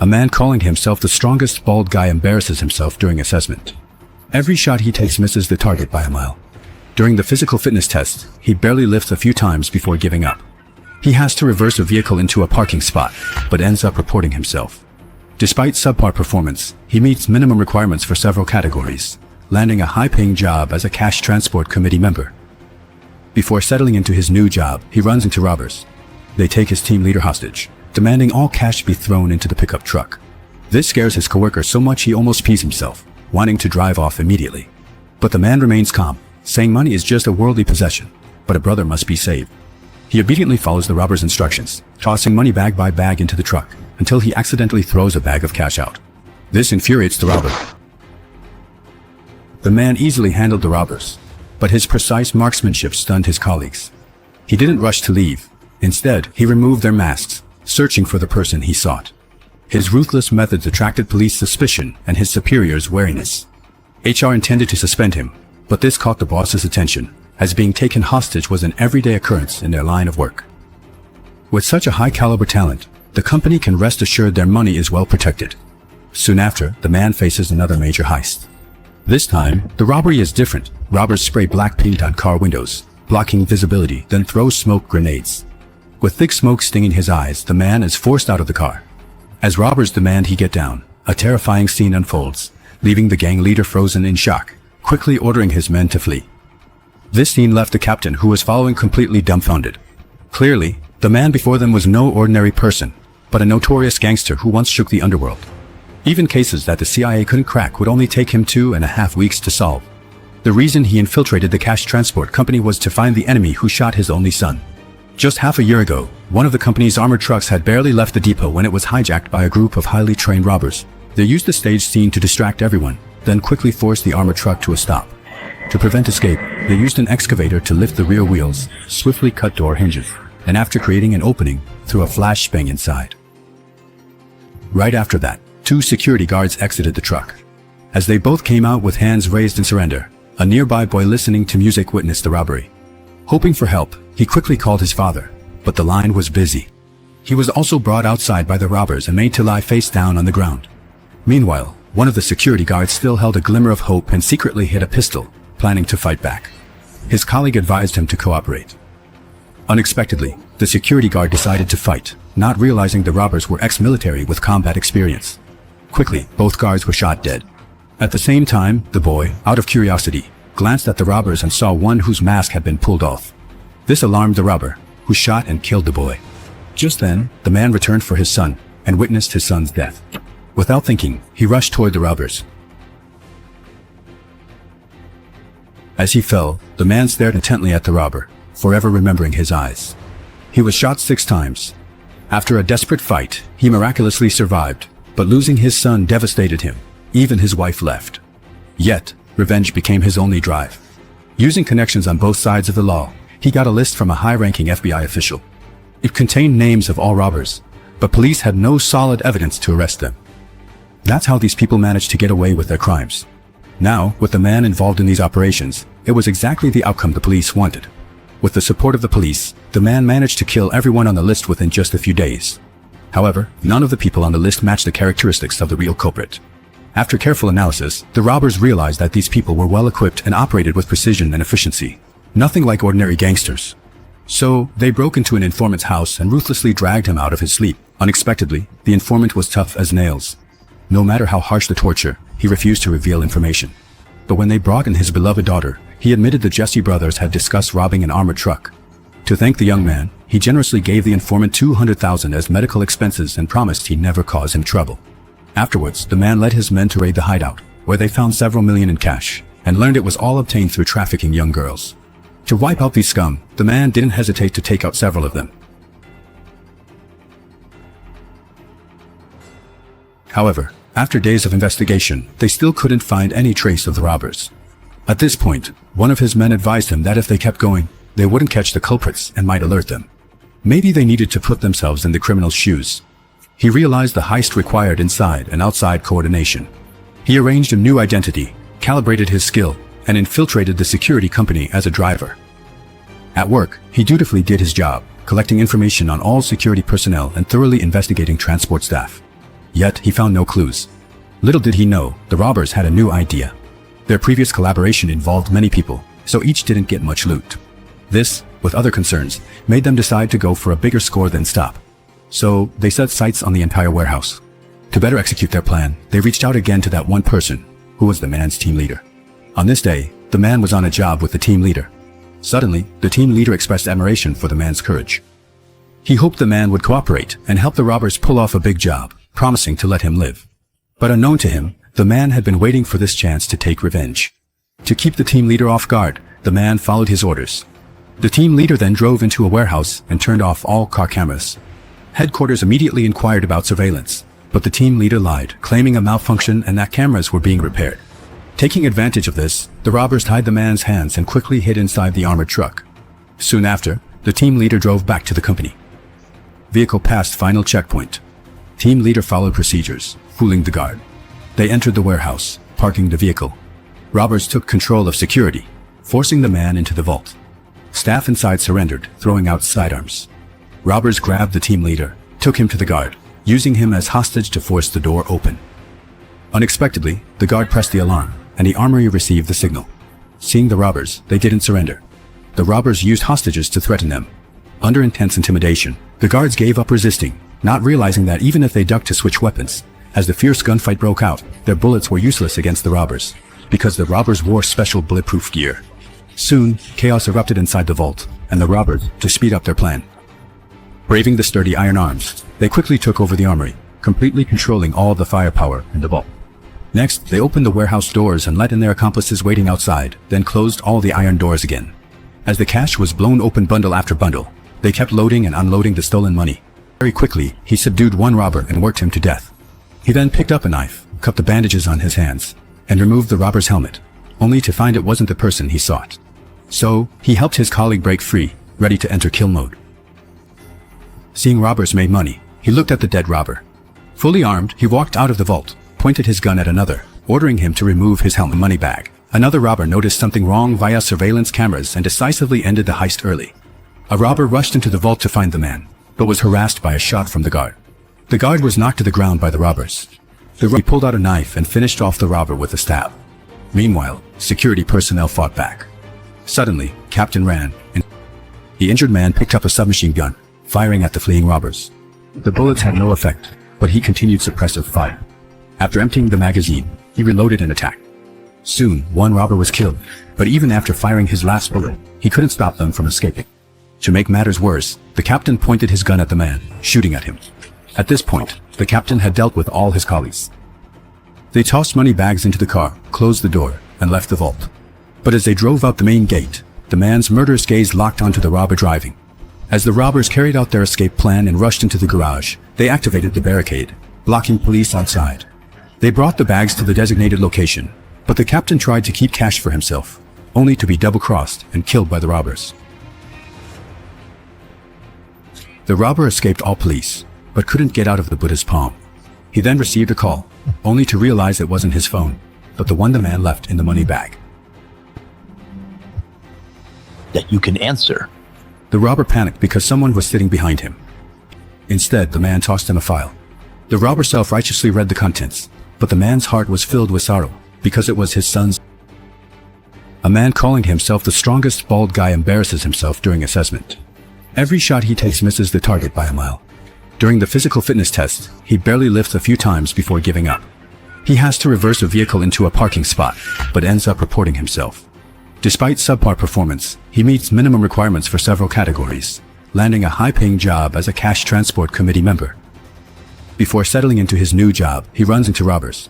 man calling himself the strongest bald guy embarrasses himself during assessment. Every shot he takes misses the target by a mile. During the physical fitness test, he barely lifts a few times before giving up. He has to reverse a vehicle into a parking spot, but ends up reporting himself. Despite subpar performance, he meets minimum requirements for several categories, landing a high-paying job as a cash transport committee member. Before settling into his new job, he runs into robbers. They take his team leader hostage, demanding all cash be thrown into the pickup truck. This scares his coworker so much he almost pees himself, wanting to drive off immediately. But the man remains calm, saying money is just a worldly possession, but a brother must be saved. He obediently follows the robber's instructions, tossing money bag by bag into the truck, until he accidentally throws a bag of cash out. This infuriates the robber. The man easily handled the robbers, but his precise marksmanship stunned his colleagues. He didn't rush to leave. Instead, he removed their masks, searching for the person he sought. His ruthless methods attracted police suspicion and his superiors' wariness. HR intended to suspend him, but this caught the boss's attention, as being taken hostage was an everyday occurrence in their line of work. With such a high-caliber talent, the company can rest assured their money is well protected. Soon after, the man faces another major heist. This time, the robbery is different. Robbers spray black paint on car windows, blocking visibility, then throw smoke grenades. With thick smoke stinging his eyes, the man is forced out of the car. As robbers demand he get down, a terrifying scene unfolds, leaving the gang leader frozen in shock, quickly ordering his men to flee. This scene left the captain, who was following, completely dumbfounded. Clearly, the man before them was no ordinary person, but a notorious gangster who once shook the underworld. Even cases that the CIA couldn't crack would only take him 2.5 weeks to solve. The reason he infiltrated the cash transport company was to find the enemy who shot his only son. Just half a year ago, one of the company's armored trucks had barely left the depot when it was hijacked by a group of highly trained robbers. They used the stage scene to distract everyone, then quickly forced the armored truck to a stop. To prevent escape, they used an excavator to lift the rear wheels, swiftly cut door hinges, and after creating an opening, threw a flashbang inside. Right after that, 2 security guards exited the truck. As they both came out with hands raised in surrender, a nearby boy listening to music witnessed the robbery. Hoping for help, he quickly called his father, but the line was busy. He was also brought outside by the robbers and made to lie face down on the ground. Meanwhile, one of the security guards still held a glimmer of hope and secretly hid a pistol, planning to fight back. His colleague advised him to cooperate. Unexpectedly, the security guard decided to fight, not realizing the robbers were ex-military with combat experience. Quickly, both guards were shot dead. At the same time, the boy, out of curiosity, glanced at the robbers and saw one whose mask had been pulled off. This alarmed the robber, who shot and killed the boy. Just then, the man returned for his son and witnessed his son's death. Without thinking, he rushed toward the robbers. As he fell, the man stared intently at the robber, forever remembering his eyes. He was shot 6 times. After a desperate fight, he miraculously survived, but losing his son devastated him. Even his wife left. Yet, revenge became his only drive. Using connections on both sides of the law, he got a list from a high-ranking FBI official. It contained names of all robbers, but police had no solid evidence to arrest them. That's how these people managed to get away with their crimes. Now, with the man involved in these operations, it was exactly the outcome the police wanted. With the support of the police, the man managed to kill everyone on the list within just a few days. However, none of the people on the list matched the characteristics of the real culprit. After careful analysis, the robbers realized that these people were well equipped and operated with precision and efficiency. Nothing like ordinary gangsters. So, they broke into an informant's house and ruthlessly dragged him out of his sleep. Unexpectedly, the informant was tough as nails. No matter how harsh the torture, he refused to reveal information. But when they brought in his beloved daughter, he admitted the Jesse brothers had discussed robbing an armored truck. To thank the young man, he generously gave the informant $200,000 as medical expenses and promised he'd never cause him trouble. Afterwards, the man led his men to raid the hideout, where they found several million in cash, and learned it was all obtained through trafficking young girls. To wipe out these scum, the man didn't hesitate to take out several of them. However, after days of investigation, they still couldn't find any trace of the robbers. At this point, one of his men advised him that if they kept going, they wouldn't catch the culprits and might alert them. Maybe they needed to put themselves in the criminal's shoes. He realized the heist required inside and outside coordination. He arranged a new identity, calibrated his skill, and infiltrated the security company as a driver. At work, he dutifully did his job, collecting information on all security personnel and thoroughly investigating transport staff. yet he found no clues. Little did he know, the robbers had a new idea. Their previous collaboration involved many people, so each didn't get much loot. This, with other concerns, made them decide to go for a bigger score than stop. So they set sights on the entire warehouse. To better execute their plan, they reached out again to that one person, who was the man's team leader. On this day, the man was on a job with the team leader. Suddenly, the team leader expressed admiration for the man's courage. He hoped the man would cooperate and help the robbers pull off a big job, promising to let him live. But unknown to him, the man had been waiting for this chance to take revenge. To keep the team leader off guard, the man followed his orders. The team leader then drove into a warehouse and turned off all car cameras. Headquarters immediately inquired about surveillance, but the team leader lied, claiming a malfunction and that cameras were being repaired. Taking advantage of this, the robbers tied the man's hands and quickly hid inside the armored truck. Soon after, the team leader drove back to the company. Vehicle passed final checkpoint. Team leader followed procedures, fooling the guard. They entered the warehouse, parking the vehicle. Robbers took control of security, forcing the man into the vault. Staff inside surrendered, throwing out sidearms. Robbers grabbed the team leader, took him to the guard, using him as hostage to force the door open. Unexpectedly, the guard pressed the alarm, and the armory received the signal. Seeing the robbers, they didn't surrender. The robbers used hostages to threaten them. Under intense intimidation, the guards gave up resisting, not realizing that even if they ducked to switch weapons, as the fierce gunfight broke out, their bullets were useless against the robbers, because the robbers wore special bulletproof gear. Soon, chaos erupted inside the vault, and the robbers, to speed up their plan. Braving the sturdy iron arms, they quickly took over the armory, completely controlling all the firepower in the vault. Next, they opened the warehouse doors and let in their accomplices waiting outside, then closed all the iron doors again. As the cash was blown open bundle after bundle, they kept loading and unloading the stolen money. Very quickly, he subdued one robber and worked him to death. He then picked up a knife, cut the bandages on his hands, and removed the robber's helmet, only to find it wasn't the person he sought. So, he helped his colleague break free, ready to enter kill mode. Seeing robbers made money, he looked at the dead robber. Fully armed, he walked out of the vault, pointed his gun at another, ordering him to remove his helmet money bag. Another robber noticed something wrong via surveillance cameras and decisively ended the heist early. A robber rushed into the vault to find the man, but was harassed by a shot from the guard. The guard was knocked to the ground by the robbers. He pulled out a knife and finished off the robber with a stab. Meanwhile, security personnel fought back. Suddenly, Captain ran, and the injured man picked up a submachine gun, firing at the fleeing robbers. The bullets had no effect, but he continued suppressive fire. After emptying the magazine, he reloaded and attacked. Soon, one robber was killed, but even after firing his last bullet, he couldn't stop them from escaping. To make matters worse, the captain pointed his gun at the man, shooting at him. At this point, the captain had dealt with all his colleagues. They tossed money bags into the car, closed the door, and left the vault. But as they drove out the main gate, the man's murderous gaze locked onto the robber driving. As the robbers carried out their escape plan and rushed into the garage, they activated the barricade, blocking police outside. They brought the bags to the designated location, but the captain tried to keep cash for himself, only to be double-crossed and killed by the robbers. The robber escaped all police, but couldn't get out of the Buddha's palm. He then received a call, only to realize it wasn't his phone, but the one the man left in the money bag. That you can answer. The robber panicked because someone was sitting behind him. Instead, the man tossed him a file. The robber self-righteously read the contents, but the man's heart was filled with sorrow, because it was his son's. A man calling himself the strongest bald guy embarrasses himself during assessment. Every shot he takes misses the target by a mile. During the physical fitness test, he barely lifts a few times before giving up. He has to reverse a vehicle into a parking spot, but ends up reporting himself. Despite subpar performance, he meets minimum requirements for several categories, landing a high-paying job as a cash transport committee member. Before settling into his new job, he runs into robbers,